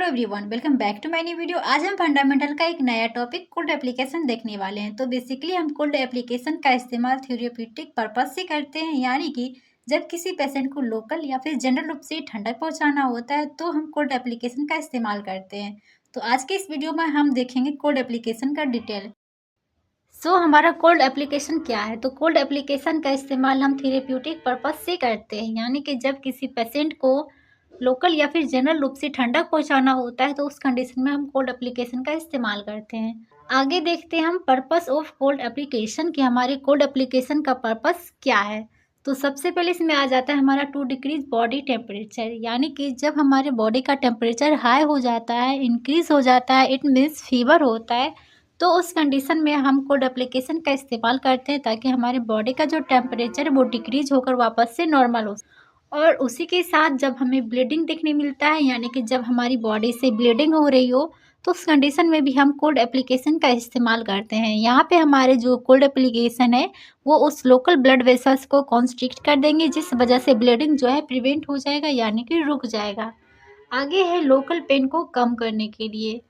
Everyone, welcome back to my new video. आज हम fundamental का एक नया टॉपिक कोल्ड एप्लीकेशन देखने वाले हैं। तो बेसिकली हम कोल्ड एप्लीकेशन का इस्तेमाल थ्योरेप्यूटिक पर्पस से करते हैं, यानी कि जब किसी पेशेंट को लोकल या फिर जनरल रूप से ठंडक पहुंचाना होता है तो हम कोल्ड एप्लीकेशन का इस्तेमाल करते हैं। तो आज के इस वीडियो में हम देखेंगे कोल्ड एप्लीकेशन का डिटेल। हमारा कोल्ड एप्लीकेशन क्या है? तो कोल्ड एप्लीकेशन का इस्तेमाल हम थेरेप्यूटिक पर्पस से करते हैं, यानी कि जब किसी पेशेंट को लोकल या फिर जनरल रूप से ठंडक पहुंचाना होता है तो उस कंडीशन में हम कोल्ड एप्लीकेशन का इस्तेमाल करते हैं। आगे देखते हैं हम पर्पस ऑफ कोल्ड एप्लीकेशन कि हमारे कोल्ड एप्लीकेशन का पर्पस क्या है। तो सबसे पहले इसमें आ जाता है हमारा टू डिक्रीज बॉडी टेम्परेचर, यानी कि जब हमारे बॉडी का टेम्परेचर हाई हो जाता है, इंक्रीज हो जाता है, इट मीन्स फीवर होता है, तो उस कंडीशन में हम कोल्ड एप्लीकेशन का इस्तेमाल करते हैं ताकि हमारे बॉडी का जो टेम्परेचर है वो डिक्रीज होकर वापस से नॉर्मल हो। और उसी के साथ जब हमें ब्लीडिंग देखने मिलता है, यानी कि जब हमारी बॉडी से ब्लीडिंग हो रही हो, तो उस कंडीशन में भी हम कोल्ड एप्लीकेशन का इस्तेमाल करते हैं। यहाँ पे हमारे जो कोल्ड एप्लीकेशन है वो उस लोकल ब्लड वेसल्स को कॉन्स्ट्रिक्ट कर देंगे, जिस वजह से ब्लीडिंग जो है प्रिवेंट हो जाएगा, यानी कि रुक जाएगा। आगे है लोकल पेन को कम करने के लिए।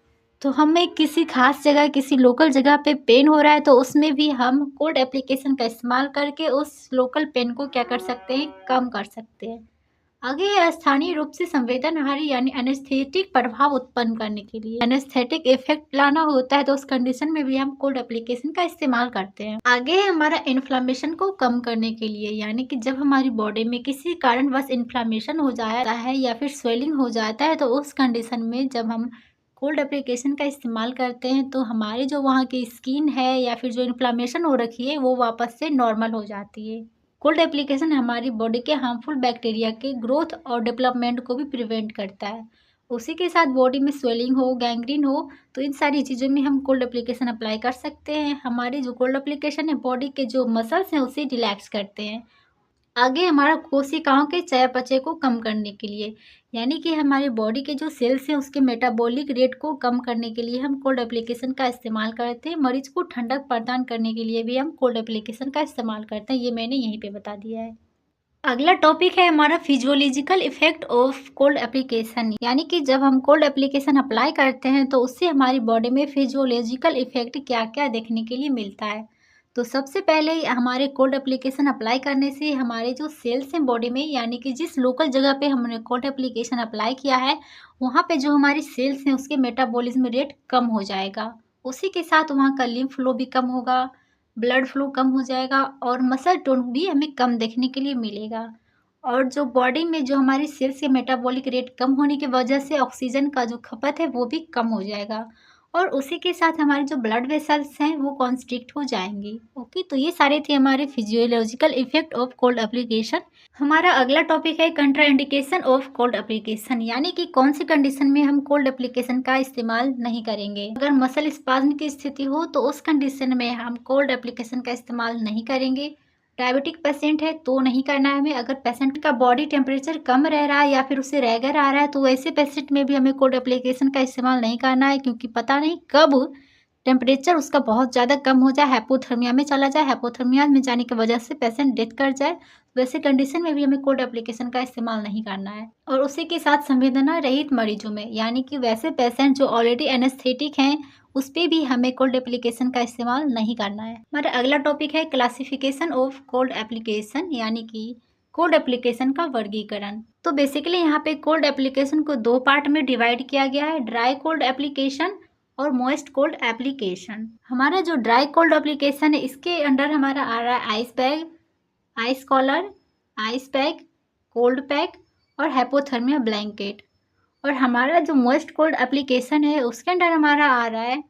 तो हमें किसी खास जगह, किसी लोकल जगह पे पेन हो रहा है तो उसमें भी हम कोल्ड एप्लीकेशन का इस्तेमाल करके उस लोकल पेन को क्या कर सकते हैं, कम कर सकते हैं। आगे है स्थानीय रूप से संवेदनहारी यानी एनेस्थेटिक प्रभाव उत्पन्न करने के लिए एनेस्थेटिक इफेक्ट लाना होता है, तो उस कंडीशन में भी हम कोल्ड एप्लीकेशन का इस्तेमाल करते हैं। आगे है हमारा इन्फ्लामेशन को कम करने के लिए, यानी कि जब हमारी बॉडी में किसी कारणवश इन्फ्लामेशन हो जाता है या फिर स्वेलिंग हो जाता है, तो उस कंडीशन में जब हम कोल्ड एप्लीकेशन का इस्तेमाल करते हैं तो हमारी जो वहाँ की स्किन है या फिर जो इन्फ्लामेशन हो रखी है वो वापस से नॉर्मल हो जाती है। कोल्ड एप्लीकेशन हमारी बॉडी के हार्मफुल बैक्टीरिया के ग्रोथ और डेवलपमेंट को भी प्रिवेंट करता है। उसी के साथ बॉडी में स्वेलिंग हो, गैंग्रीन हो, तो इन सारी चीज़ों में हम कोल्ड एप्लीकेशन अप्लाई कर सकते हैं। हमारी जो कोल्ड एप्लीकेशन है बॉडी के जो मसल्स हैं उसे रिलैक्स करते हैं। आगे हमारा कोशिकाओं के चयापचय को कम करने के लिए, यानी कि हमारे बॉडी के जो सेल्स हैं उसके मेटाबॉलिक रेट को कम करने के लिए हम कोल्ड एप्लीकेशन का इस्तेमाल करते हैं। मरीज को ठंडक प्रदान करने के लिए भी हम कोल्ड एप्लीकेशन का इस्तेमाल करते हैं, ये मैंने यहीं पे बता दिया है। अगला टॉपिक है हमारा physiological effect of cold application, यानी कि जब हम कोल्ड एप्लीकेशन अप्लाई करते हैं तो उससे हमारी बॉडी में फिजियोलॉजिकल इफेक्ट क्या क्या देखने के लिए मिलता है। तो सबसे पहले हमारे कोल्ड एप्लीकेशन अप्लाई करने से हमारे जो सेल्स हैं बॉडी में, यानी कि जिस लोकल जगह पे हमने कोल्ड एप्लीकेशन अप्लाई किया है वहाँ पे जो हमारी सेल्स हैं उसके मेटाबॉलिज्म रेट कम हो जाएगा। उसी के साथ वहाँ का लिम्फ फ्लो भी कम होगा, ब्लड फ्लो कम हो जाएगा और मसल टोन भी हमें कम देखने के लिए मिलेगा। और जो बॉडी में जो हमारी सेल्स के मेटाबॉलिक रेट कम होने की वजह से ऑक्सीजन का जो खपत है वो भी कम हो जाएगा और उसी के साथ हमारे जो ब्लड वेसल्स हैं वो कॉन्स्ट्रिक्ट हो जाएंगी। ओके, तो ये सारे थे हमारे physiological effect of cold application. हमारा अगला टॉपिक है कंट्राइंडिकेशन ऑफ कोल्ड एप्लीकेशन, यानी कि कौन सी कंडीशन में हम कोल्ड एप्लीकेशन का इस्तेमाल नहीं करेंगे। अगर मसल स्पाज्म की स्थिति हो तो उस कंडीशन में हम कोल्ड एप्लीकेशन का इस्तेमाल नहीं करेंगे। डायबिटिक पेशेंट है तो नहीं करना है हमें। अगर पेशेंट का बॉडी टेम्परेचर कम रह रहा है या फिर उसे रैगर आ रहा है तो वैसे पेशेंट में भी हमें कोल्ड एप्लीकेशन का इस्तेमाल नहीं करना है, क्योंकि पता नहीं कब टेम्परेचर उसका बहुत ज़्यादा कम हो जाए, हाइपोथर्मिया में चला जाए, हाइपोथर्मिया में जाने की वजह से पेशेंट डेथ कर जाए। वैसे कंडीशन में भी हमें कोल्ड एप्लीकेशन का इस्तेमाल नहीं करना है। और उसी के साथ संवेदना रहित मरीजों में, यानी कि वैसे पेशेंट जो ऑलरेडी एनेस्थेटिक हैं उस पर भी हमें कोल्ड एप्लीकेशन का इस्तेमाल नहीं करना है। हमारा अगला टॉपिक है क्लासिफिकेशन ऑफ कोल्ड एप्लीकेशन, यानी कि कोल्ड एप्लीकेशन का वर्गीकरण। तो बेसिकली यहाँ पे कोल्ड एप्लीकेशन को दो पार्ट में डिवाइड किया गया है, ड्राई कोल्ड एप्लीकेशन और मॉइस्ट कोल्ड एप्लीकेशन। हमारा जो ड्राई कोल्ड एप्लीकेशन है इसके अंडर हमारा आ रहा है ice bag, ice collar, ice pack, cold pack और हाइपोथर्मिया ब्लैंकेट। और हमारा जो मॉइस्ट कोल्ड एप्लीकेशन है उसके अंदर हमारा आ रहा है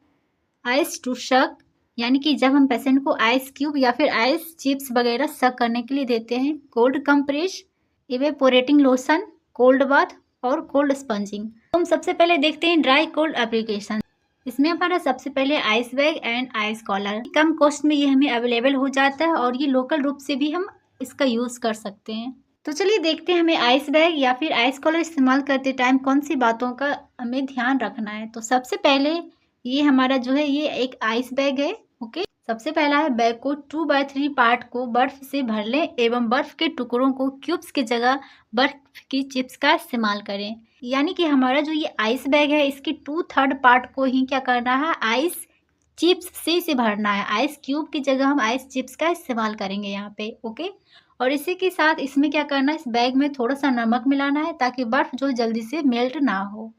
आइस टू शक, यानी कि जब हम पेशेंट को आइस क्यूब या फिर आइस चिप्स वगैरह शक करने के लिए देते हैं, cold compress, evaporating lotion, cold bath और कोल्ड स्पंजिंग। तो हम सबसे पहले देखते हैं ड्राई कोल्ड एप्लीकेशन। इसमें हमारा सबसे पहले ice bag and ice collar. कम कॉस्ट में ये हमें अवेलेबल हो जाता है और ये लोकल रूप से भी हम इसका यूज़ कर सकते हैं। तो चलिए देखते हैं हमें आइस बैग या फिर आइस कॉलर इस्तेमाल करते टाइम कौन सी बातों का हमें ध्यान रखना है। तो सबसे पहले ये हमारा जो है ये एक आइस बैग है। ओके, सबसे पहला है बैग को 2/3 पार्ट को बर्फ से भर लें एवं बर्फ के टुकड़ों को क्यूब्स की जगह बर्फ की चिप्स का इस्तेमाल करें। यानी कि हमारा जो ये आइस बैग है इसकी 2/3 पार्ट को ही क्या करना है, आइस चिप्स से इसे भरना है। आइस क्यूब की जगह हम आइस चिप्स का इस्तेमाल करेंगे यहाँ पे, ओके। और इसी के साथ इसमें क्या करना है, इस बैग में थोड़ा सा नमक मिलाना है ताकि बर्फ जो जल्दी से मेल्ट ना हो।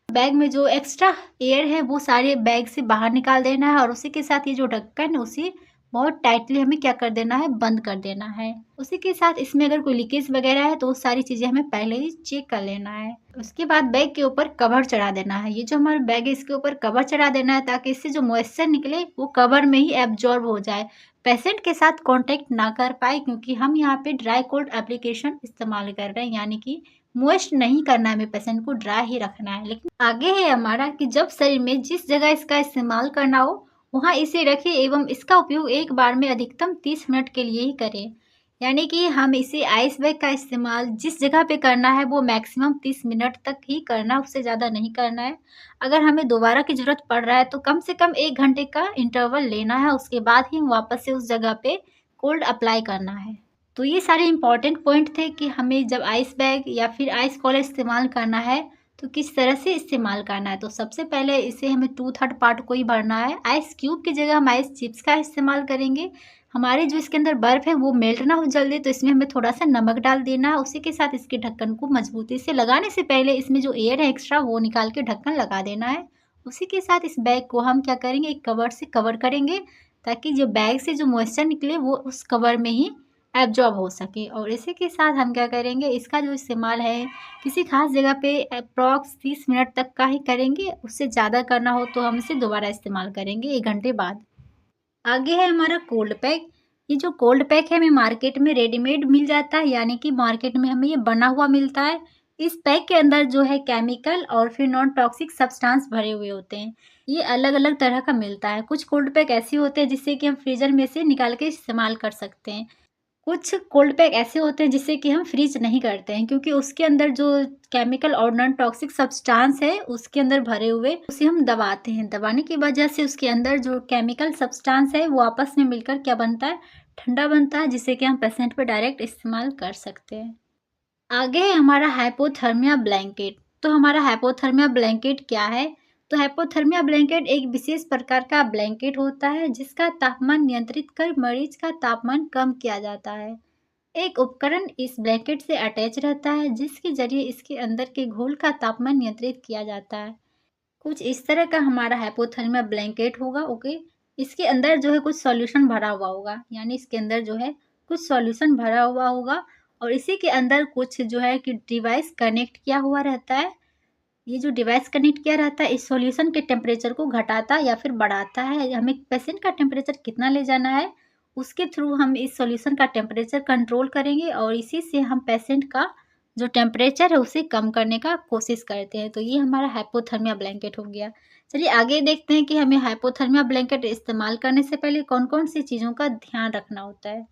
बैग में जो एक्स्ट्रा एयर है वो सारे बैग से बाहर निकाल देना है और उसी के साथ ये जो ढक्कन है उसे बहुत टाइटली हमें क्या कर देना है, बंद कर देना है। उसी के साथ इसमें अगर कोई लीकेज वगैरह है तो वो सारी चीज़ें हमें पहले ही चेक कर लेना है। उसके बाद बैग के ऊपर कवर चढ़ा देना है। ये जो हमारा बैग है इसके ऊपर कवर चढ़ा देना है ताकि इससे जो मॉइस्चर निकले वो कवर में ही एब्जॉर्ब हो जाए, पेशेंट के साथ कॉन्टेक्ट ना कर पाए, क्योंकि हम यहाँ पे ड्राई कोल्ड एप्लीकेशन इस्तेमाल कर रहे हैं, यानी कि मॉइस्ट नहीं करना है, हमें पेशेंट को ड्राई ही रखना है। लेकिन आगे है हमारा कि जब शरीर में जिस जगह इसका इस्तेमाल करना हो वहाँ इसे रखें एवं इसका उपयोग एक बार में अधिकतम 30 मिनट के लिए ही करें। यानी कि हम इसे आइस बैग का इस्तेमाल जिस जगह पे करना है वो मैक्सिमम 30 मिनट तक ही करना, उससे ज़्यादा नहीं करना है। अगर हमें दोबारा की ज़रूरत पड़ रहा है तो कम से कम 1 घंटे का इंटरवल लेना है, उसके बाद ही वापस से उस जगह पे कोल्ड अप्लाई करना है। तो ये सारे इंपॉर्टेंट पॉइंट थे कि हमें जब आइस बैग या फिर आइस कॉलर इस्तेमाल करना है तो किस तरह से इस्तेमाल करना है। तो सबसे पहले इसे हमें 2/3 पार्ट को ही भरना है। आइस क्यूब की जगह हम आइस चिप्स का इस्तेमाल करेंगे। हमारे जो इसके अंदर बर्फ़ है वो मेल्ट ना हो जल्दी, तो इसमें हमें थोड़ा सा नमक डाल देना है। उसी के साथ इसके ढक्कन को मजबूती से लगाने से पहले इसमें जो एयर है एक्स्ट्रा वो निकाल के ढक्कन लगा देना है। उसी के साथ इस बैग को हम क्या करेंगे, एक कवर से कवर करेंगे ताकि जो बैग से जो मॉइस्चर निकले वो उस कवर में ही एब्जॉर्ब हो सके। और इसी के साथ हम क्या करेंगे, इसका जो इस्तेमाल है किसी खास जगह पे अप्रॉक्स 30 मिनट तक का ही करेंगे। उससे ज़्यादा करना हो तो हम इसे दोबारा इस्तेमाल करेंगे 1 घंटे बाद। आगे है हमारा कोल्ड पैक। ये जो कोल्ड पैक है हमें मार्केट में रेडीमेड मिल जाता है, यानी कि मार्केट में हमें ये बना हुआ मिलता है। इस पैक के अंदर जो है केमिकल और फिर नॉन टॉक्सिक सब्सटेंस भरे हुए होते हैं। ये अलग अलग तरह का मिलता है। कुछ कोल्ड पैक ऐसे होते हैं जिससे कि हम फ्रीजर में से निकाल के इस्तेमाल कर सकते हैं। कुछ कोल्ड पैक ऐसे होते हैं जिसे कि हम फ्रीज नहीं करते हैं, क्योंकि उसके अंदर जो केमिकल और नॉन टॉक्सिक सब्सटेंस है उसके अंदर भरे हुए उसे हम दबाते हैं। दबाने की वजह से उसके अंदर जो केमिकल सब्सटेंस है वो आपस में मिलकर क्या बनता है, ठंडा बनता है, जिससे कि हम पेशेंट पे डायरेक्ट इस्तेमाल कर सकते हैं। आगे है हमारा हाइपोथर्मिया ब्लैंकेट। तो हमारा हाइपोथर्मिया ब्लैंकेट क्या है? तो हाइपोथर्मिया ब्लैंकेट एक विशेष प्रकार का ब्लैंकेट होता है जिसका तापमान नियंत्रित कर मरीज का तापमान कम किया जाता है। एक उपकरण इस ब्लैंकेट से अटैच रहता है जिसके जरिए इसके अंदर के घोल का तापमान नियंत्रित किया जाता है। कुछ इस तरह का हमारा हाइपोथर्मिया ब्लैंकेट होगा, ओके। इसके अंदर जो है कुछ सॉल्यूशन भरा हुआ होगा, यानी इसके अंदर जो है कुछ सॉल्यूशन भरा हुआ होगा और इसी के अंदर कुछ जो है कि डिवाइस कनेक्ट किया हुआ रहता है। ये जो डिवाइस कनेक्ट किया रहता है इस सॉल्यूशन के टेम्परेचर को घटाता या फिर बढ़ाता है। हमें पेशेंट का टेम्परेचर कितना ले जाना है उसके थ्रू हम इस सॉल्यूशन का टेम्परेचर कंट्रोल करेंगे और इसी से हम पेशेंट का जो टेम्परेचर है उसे कम करने का कोशिश करते हैं। तो ये हमारा हाइपोथर्मिया ब्लैंकेट हो गया। चलिए आगे देखते हैं कि हमें हाइपोथर्मिया ब्लैंकेट इस्तेमाल करने से पहले कौन कौन सी चीज़ों का ध्यान रखना होता है।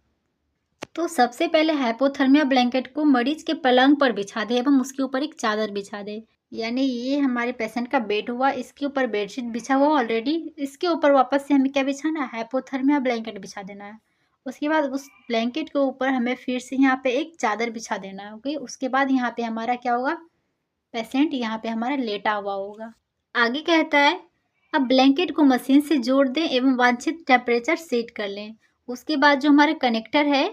तो सबसे पहले हाइपोथर्मिया ब्लैंकेट को मरीज के पलंग पर बिछा दे एवं उसके ऊपर एक चादर बिछा दे। यानी ये हमारे पेशेंट का बेड हुआ, इसके ऊपर बेडशीट बिछा हुआ ऑलरेडी, इसके ऊपर वापस से हमें क्या बिछाना है, हाइपोथर्मिया ब्लैंकेट बिछा देना है। उसके बाद उस ब्लैंकेट के ऊपर हमें फिर से यहाँ पे एक चादर बिछा देना है, ओके। उसके बाद यहाँ पे हमारा क्या होगा, पेशेंट यहाँ पे हमारा लेटा हुआ होगा। आगे कहता है अब ब्लैंकेट को मशीन से जोड़ दें एवं वांछित टेम्परेचर सेट कर लें। उसके बाद जो हमारा कनेक्टर है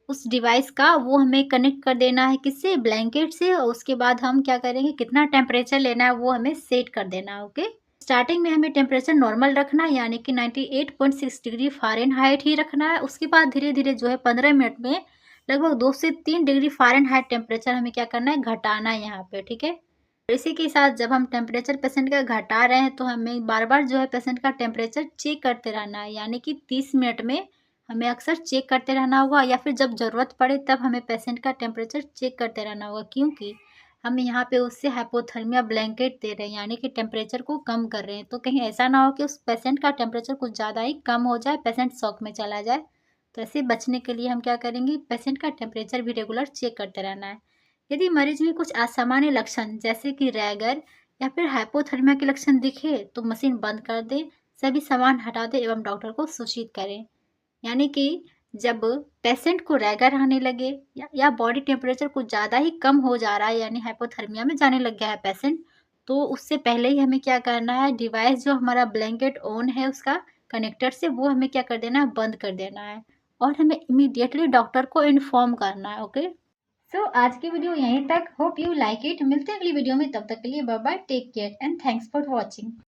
उस डिवाइस का वो हमें कनेक्ट कर देना है, किससे, ब्लैंकेट से। और उसके बाद हम क्या करेंगे, कितना टेम्परेचर लेना है वो हमें सेट कर देना है, ओके। स्टार्टिंग में हमें टेम्परेचर नॉर्मल रखना है, यानी कि 98.6 डिग्री फ़ारेनहाइट ही रखना है। उसके बाद धीरे धीरे जो है 15 मिनट में लगभग 2 से 3 डिग्री फ़ारेनहाइट टेम्परेचर हमें क्या करना है, घटाना है यहाँ पे, ठीक है। इसी के साथ जब हम टेम्परेचर पेशेंट का घटा रहे हैं तो हमें बार बार जो है पेशेंट का टेम्परेचर चेक करते रहना है, यानी कि 30 मिनट में हमें अक्सर चेक करते रहना होगा, या फिर जब ज़रूरत पड़े तब हमें पेशेंट का टेम्परेचर चेक करते रहना होगा, क्योंकि हम यहाँ पे उससे हाइपोथर्मिया ब्लैंकेट दे रहे हैं, यानी कि टेम्परेचर को कम कर रहे हैं। तो कहीं ऐसा ना हो कि उस पेशेंट का टेम्परेचर कुछ ज़्यादा ही कम हो जाए, पेशेंट शॉक में चला जाए। तो ऐसे बचने के लिए हम क्या करेंगे, पेशेंट का टेम्परेचर भी रेगुलर चेक करते रहना है। यदि मरीज में कुछ असामान्य लक्षण जैसे कि रैगर या फिर हाइपोथर्मिया के लक्षण दिखे तो मशीन बंद कर दें। सभी सामान हटा दें एवं डॉक्टर को सूचित करें। यानी कि जब पेशेंट को रैगर आने लगे या बॉडी टेम्परेचर कुछ ज़्यादा ही कम हो जा रहा है, यानी हाइपोथर्मिया में जाने लग गया है पेशेंट, तो उससे पहले ही हमें क्या करना है, डिवाइस जो हमारा ब्लैंकेट ऑन है उसका कनेक्टर से, वो हमें क्या कर देना है, बंद कर देना है और हमें इमीडिएटली डॉक्टर को इन्फॉर्म करना है। ओके, सो आज की वीडियो यहीं तक। Hope you like it. मिलते हैं अगली वीडियो में, तब तक के लिए bye bye, take care and thanks for watching.